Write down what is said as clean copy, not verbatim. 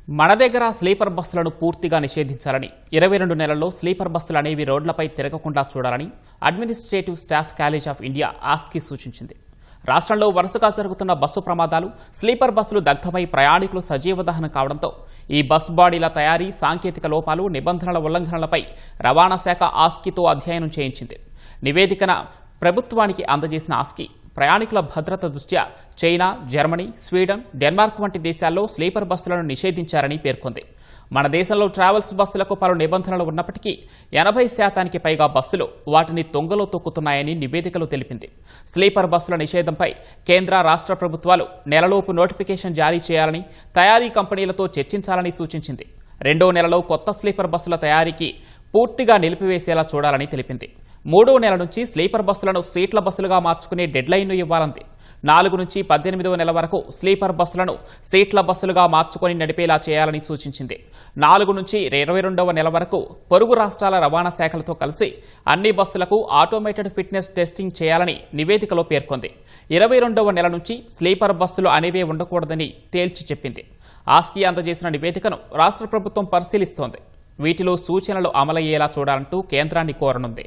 మన దగ్గర స్లీపర్ బస్సులను పూర్తిగా నిషేధించాలని 22 నెలల్లో స్లీపర్ బస్సులు అనేవి రోడ్లపై తిరగకుండా చూడాలని administrative staff college of India Aashiqui సూచించింది. రాష్ట్రంలో వరుసగా జరుగుతున్న బస్సు ప్రమాదాలు, స్లీపర్ బస్సులు దగ్ధమై ప్రయాణికులు సజీవ దహనం కావడంతో ఈ బస్ బాడీల తయారీ, సాంకేతిక లోపాలు, నిబంధనల ఉల్లంఘనలపై రవాణా శాఖ ఆస్కీతో అధ్యయనం చేయించింది. నివేదికన ప్రభుత్వానికి అందజేసిన ఆస్కీ ప్రయాణికుల భద్రత దృష్ట్యా చైనా, జర్మనీ, స్వీడన్, డెన్మార్క్ వంటి దేశాల్లో స్లీపర్ బస్సులను నిషేధించారని పేర్కొంది. మన దేశంలో ట్రావెల్స్ బస్సులకు పలు నిబంధనలు ఉన్నప్పటికీ 80% పైగా బస్సులు వాటిని తొంగలో తొక్కుతున్నాయని నివేదికలో తెలిపింది. స్లీపర్ బస్సుల నిషేధంపై కేంద్ర, రాష్ట్ర ప్రభుత్వాలు నెలలోపు నోటిఫికేషన్ జారీ చేయాలని, తయారీ కంపెనీలతో చర్చించాలని సూచించింది. 2వ నెలలో కొత్త స్లీపర్ బస్సుల తయారీకి పూర్తిగా నిలిపివేసేలా చూడాలని తెలిపింది. 3వ నెల నుంచి స్లీపర్ బస్సులను సీట్ల బస్సులుగా మార్చుకునే డెడ్లైన్ను ఇవ్వాలంది. 4 నుంచి 18వ నెల వరకు స్లీపర్ బస్సులను సీట్ల బస్సులుగా మార్చుకొని నడిపేలా చేయాలని సూచించింది. 4 నుంచి 22వ నెల వరకు పొరుగు రాష్ట్రాల రవాణా శాఖలతో కలిసి అన్ని బస్సులకు ఆటోమేటెడ్ ఫిట్నెస్ టెస్టింగ్ చేయాలని నివేదికలో పేర్కొంది. 22వ నెల నుంచి స్లీపర్ బస్సులు అనేవే ఉండకూడదని తేల్చి చెప్పింది. ఆస్కీ అందజేసిన నివేదికను రాష్ట్ర ప్రభుత్వం పరిశీలిస్తోంది. వీటిలో సూచనలు అమలయ్యేలా చూడాలంటూ కేంద్రాన్ని కోరనుంది.